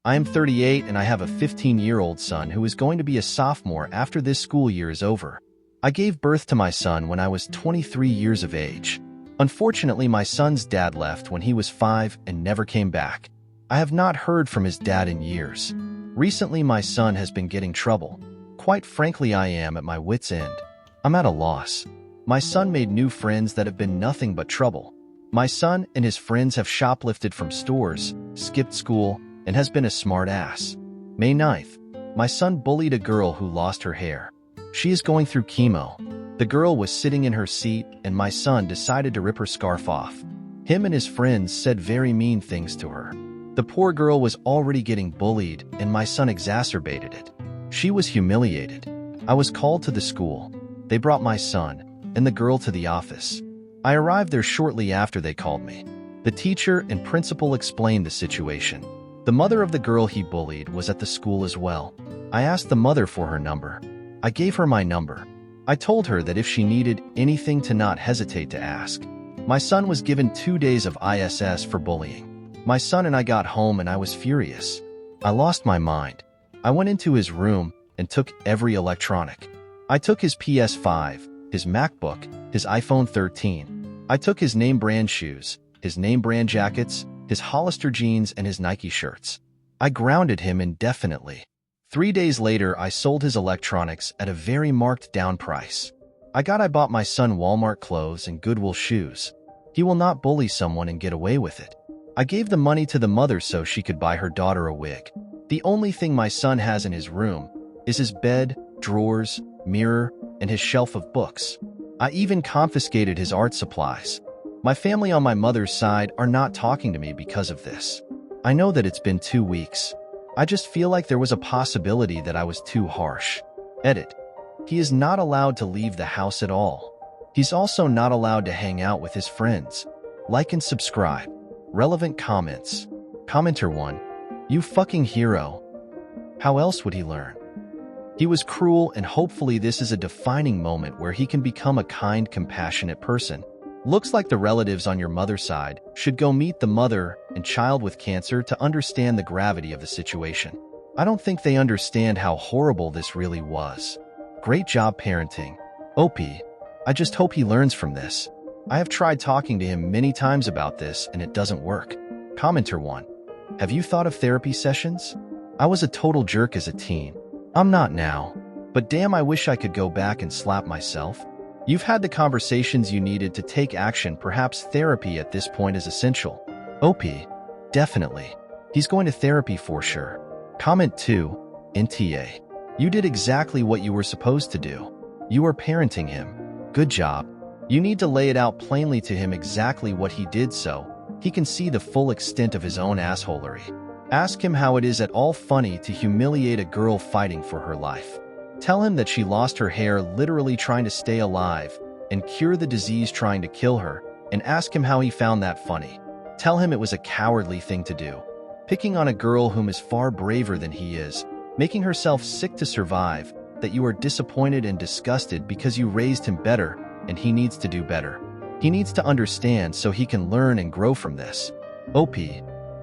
I am 38 and I have a 15-year-old son who is going to be a sophomore after this school year is over. I gave birth to my son when I was 23 years of age. Unfortunately, my son's dad left when he was 5 and never came back. I have not heard from his dad in years. Recently, my son has been getting trouble. Quite frankly, I am at my wit's end. I'm at a loss. My son made new friends that have been nothing but trouble. My son and his friends have shoplifted from stores, skipped school, and has been a smart ass. May 9th, my son bullied a girl who lost her hair. She is going through chemo. The girl was sitting in her seat and my son decided to rip her scarf off. Him and his friends said very mean things to her. The poor girl was already getting bullied and my son exacerbated it. She was humiliated. I was called to the school. They brought my son and the girl to the office. I arrived there shortly after they called me. The teacher and principal explained the situation. The mother of the girl he bullied was at the school as well. I asked the mother for her number. I gave her my number. I told her that if she needed anything to not hesitate to ask. My son was given 2 days of ISS for bullying. My son and I got home and I was furious. I lost my mind. I went into his room and took every electronic. I took his PS5, his MacBook, his iPhone 13. I took his name brand shoes, his name brand jackets, his Hollister jeans, and his Nike shirts. I grounded him indefinitely. 3 days later, I sold his electronics at a very marked down price. I bought my son Walmart clothes and Goodwill shoes. He will not bully someone and get away with it. I gave the money to the mother so she could buy her daughter a wig. The only thing my son has in his room is his bed, drawers, mirror, and his shelf of books. I even confiscated his art supplies. My family on my mother's side are not talking to me because of this. I know that it's been 2 weeks. I just feel like there was a possibility that I was too harsh. Edit. He is not allowed to leave the house at all. He's also not allowed to hang out with his friends. Like and subscribe. Relevant comments. Commenter 1. You fucking hero. How else would he learn? He was cruel and hopefully this is a defining moment where he can become a kind, compassionate person. Looks like the relatives on your mother's side should go meet the mother and child with cancer to understand the gravity of the situation. I don't think they understand how horrible this really was. Great job parenting. OP. I just hope he learns from this. I have tried talking to him many times about this and it doesn't work. Commenter 1. Have you thought of therapy sessions? I was a total jerk as a teen. I'm not now. But damn, I wish I could go back and slap myself. You've had the conversations you needed to take action. Perhaps therapy at this point is essential. OP. Definitely. He's going to therapy for sure. Comment 2. NTA. You did exactly what you were supposed to do. You are parenting him. Good job. You need to lay it out plainly to him exactly what he did so he can see the full extent of his own assholery. Ask him how it is at all funny to humiliate a girl fighting for her life. Tell him that she lost her hair literally trying to stay alive and cure the disease trying to kill her, and ask him how he found that funny. Tell him it was a cowardly thing to do. Picking on a girl whom is far braver than he is, making herself sick to survive, that you are disappointed and disgusted because you raised him better and he needs to do better. He needs to understand so he can learn and grow from this. OP.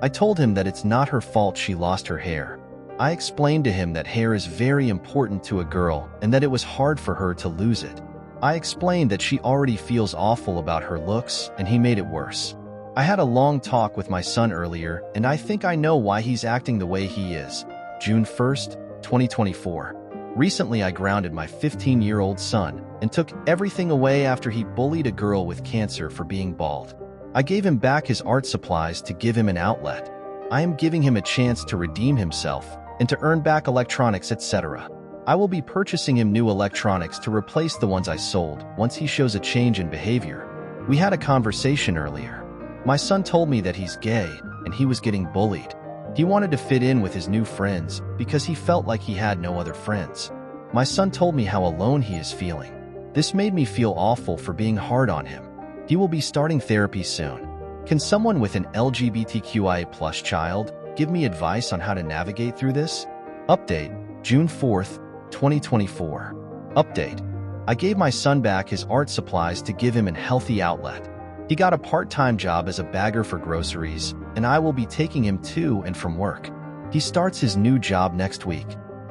I told him that it's not her fault she lost her hair. I explained to him that hair is very important to a girl and that it was hard for her to lose it. I explained that she already feels awful about her looks and he made it worse. I had a long talk with my son earlier and I think I know why he's acting the way he is. June 1st, 2024. Recently I grounded my 15-year-old son and took everything away after he bullied a girl with cancer for being bald. I gave him back his art supplies to give him an outlet. I am giving him a chance to redeem himself and to earn back electronics, etc. I will be purchasing him new electronics to replace the ones I sold once he shows a change in behavior. We had a conversation earlier. My son told me that he's gay and he was getting bullied. He wanted to fit in with his new friends because he felt like he had no other friends. My son told me how alone he is feeling. This made me feel awful for being hard on him. He will be starting therapy soon. Can someone with an LGBTQIA+ child give me advice on how to navigate through this? Update, June 4th, 2024. Update. I gave my son back his art supplies to give him a healthy outlet. He got a part-time job as a bagger for groceries, and I will be taking him to and from work. He starts his new job next week.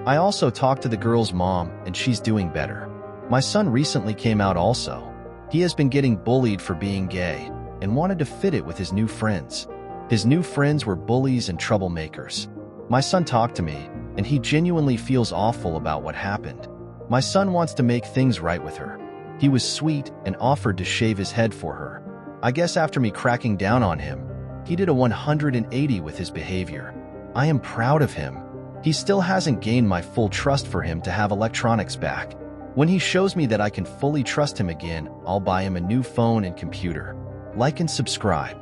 I also talked to the girl's mom, and she's doing better. My son recently came out also. He has been getting bullied for being gay and wanted to fit it with his new friends. His new friends were bullies and troublemakers. My son talked to me, and he genuinely feels awful about what happened. My son wants to make things right with her. He was sweet and offered to shave his head for her. I guess after me cracking down on him, he did a 180 with his behavior. I am proud of him. He still hasn't gained my full trust for him to have electronics back. When he shows me that I can fully trust him again, I'll buy him a new phone and computer. Like and subscribe.